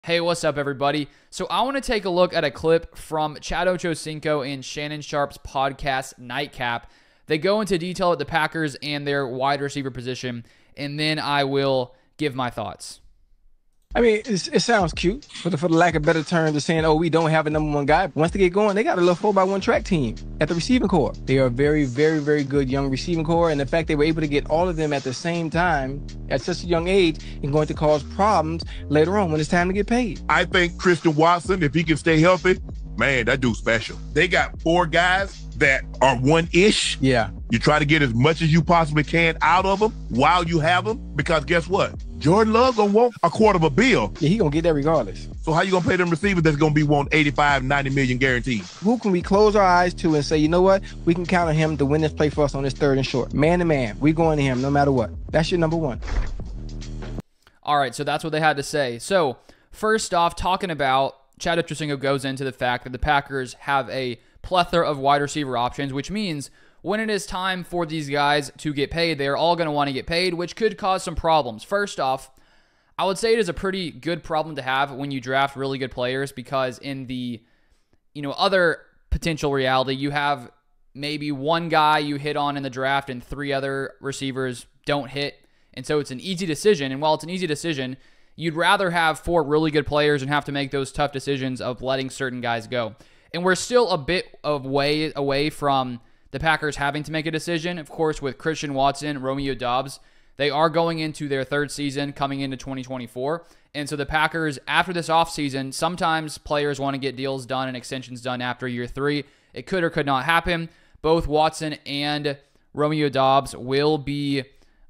Hey, what's up, everybody? So I want to take a look at a clip from Chad Ochocinco and Shannon Sharpe's podcast, Nightcap. They go into detail with the Packers and their wide receiver position, and then I will give my thoughts. I mean, it sounds cute, but for the lack of better terms of saying, oh, we don't have a number one guy. Once they get going, they got a little 4x1 track team at the receiving core. They are a very, very, very good young receiving core, and the fact they were able to get all of them at the same time at such a young age is going to cause problems later on when it's time to get paid. I think Christian Watson, if he can stay healthy, man, that dude's special. They got four guys that are one-ish. Yeah. You try to get as much as you possibly can out of them while you have them, because guess what? Jordan Love gonna want $250 million. Yeah, he gonna get that regardless. So how you gonna pay them receivers that's gonna be want 85, 90 million guaranteed? Who can we close our eyes to and say, you know what? We can count on him to win this play for us on this third and short. Man to man, we going to him no matter what. That's your number one. All right, so that's what they had to say. So first off, talking about Chad Ochocinco goes into the fact that the Packers have a plethora of wide receiver options, which means when it is time for these guys to get paid, they're all going to want to get paid, which could cause some problems. First off, I would say it is a pretty good problem to have when you draft really good players, because in the other potential reality, you have maybe one guy you hit on in the draft and three other receivers don't hit. And so it's an easy decision. And while it's an easy decision, you'd rather have four really good players and have to make those tough decisions of letting certain guys go. And we're still a bit of way away from the Packers having to make a decision. Of course, with Christian Watson, Romeo Doubs, they are going into their third season coming into 2024. And so the Packers, after this offseason, sometimes players want to get deals done and extensions done after year three. It could or could not happen. Both Watson and Romeo Doubs will be,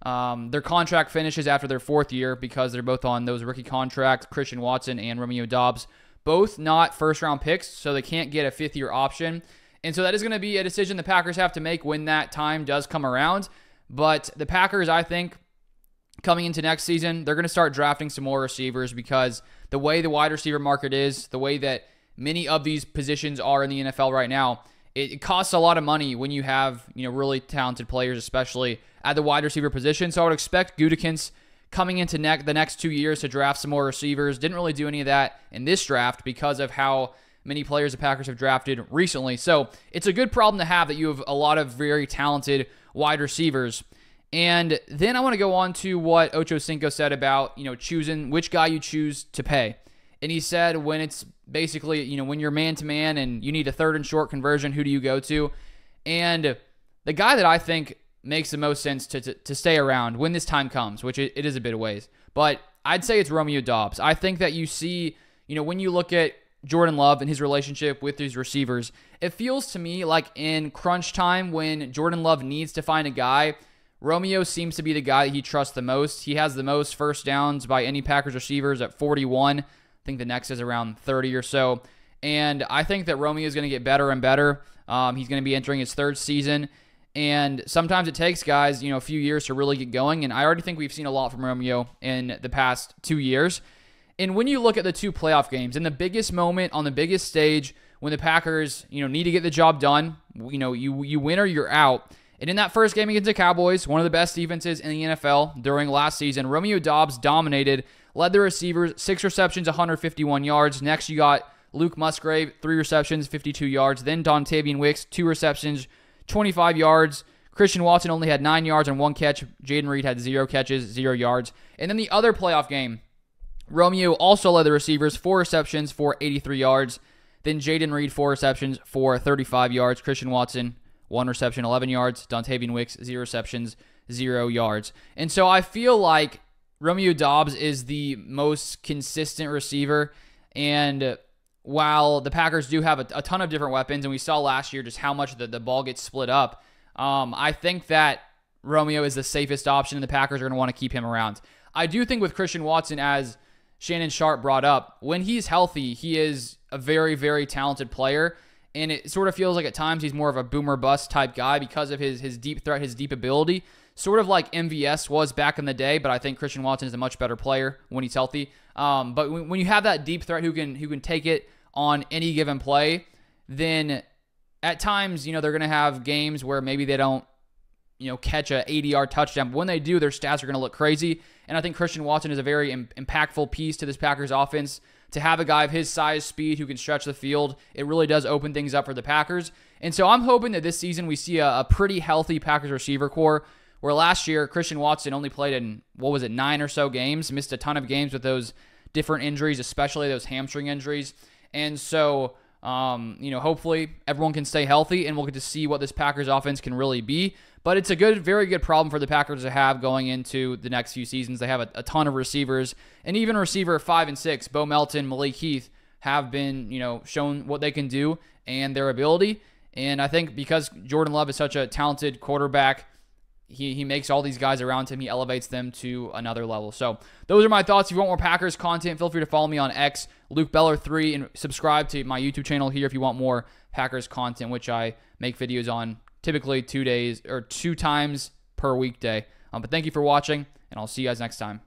their contract finishes after their fourth year because they're both on those rookie contracts, Christian Watson and Romeo Doubs. Both not first-round picks, so they can't get a fifth-year option. And so that is going to be a decision the Packers have to make when that time does come around. But the Packers, I think, coming into next season, they're going to start drafting some more receivers, because the way the wide receiver market is, the way that many of these positions are in the NFL right now, it costs a lot of money when you have really talented players, especially at the wide receiver position. So I would expect Gutekunst coming into the next 2 years to draft some more receivers. Didn't really do any of that in this draft because of how many players the Packers have drafted recently. So it's a good problem to have that you have a lot of very talented wide receivers. And then I want to go on to what Ochocinco said about, choosing which guy you choose to pay. And he said when it's basically, when you're man-to-man and you need a third and short conversion, who do you go to? And the guy that I think makes the most sense to stay around when this time comes, which it is a bit of ways, but I'd say it's Romeo Doubs. I think that you see, when you look at Jordan Love and his relationship with these receivers, it feels to me like in crunch time when Jordan Love needs to find a guy, Romeo seems to be the guy that he trusts the most. He has the most first downs by any Packers receivers at 41. I think the next is around 30 or so. And I think that Romeo is going to get better and better. He's going to be entering his third season. And sometimes it takes guys, a few years to really get going. And I already think we've seen a lot from Romeo in the past 2 years. And when you look at the two playoff games, in the biggest moment, on the biggest stage, when the Packers, need to get the job done, you win or you're out. And in that first game against the Cowboys, one of the best defenses in the NFL during last season, Romeo Doubs dominated, led the receivers, 6 receptions, 151 yards. Next, you got Luke Musgrave, 3 receptions, 52 yards. Then Dontavian Wicks, 2 receptions, 25 yards. Christian Watson only had 9 yards on 1 catch. Jaden Reed had 0 catches, 0 yards. And then the other playoff game, Romeo also led the receivers, 4 receptions for 83 yards. Then Jaden Reed, 4 receptions for 35 yards. Christian Watson, 1 reception, 11 yards. Dontavian Wicks, 0 receptions, 0 yards. And so I feel like Romeo Doubs is the most consistent receiver. And while the Packers do have a ton of different weapons, and we saw last year just how much the ball gets split up, I think that Romeo is the safest option, and the Packers are going to want to keep him around. I do think with Christian Watson, as Shannon Sharpe brought up, when he's healthy, he is a very, very talented player, and it sort of feels like at times he's more of a boomer bust type guy because of his deep threat, his deep ability, sort of like MVS was back in the day, but I think Christian Watson is a much better player when he's healthy. But when you have that deep threat who can take it on any given play, then at times, they're going to have games where maybe they don't catch a 80-yard touchdown. But when they do, their stats are going to look crazy. And I think Christian Watson is a very impactful piece to this Packers offense to have a guy of his size, speed, who can stretch the field, it really does open things up for the Packers. And so I'm hoping that this season we see a pretty healthy Packers receiver core, where last year Christian Watson only played in, 9 or so games, missed a ton of games with those different injuries, especially those hamstring injuries. And so, hopefully everyone can stay healthy and we'll get to see what this Packers offense can really be. But it's a very good problem for the Packers to have going into the next few seasons. They have a ton of receivers, and even receiver 5 and 6, Bo Melton, Malik Heath, have been, shown what they can do and their ability. And I think because Jordan Love is such a talented quarterback, he makes all these guys around him, he elevates them to another level. So those are my thoughts. If you want more Packers content, feel free to follow me on X, Luke Beller3, and subscribe to my YouTube channel here if you want more Packers content, which I make videos on typically 2 times per weekday. But thank you for watching, and I'll see you guys next time.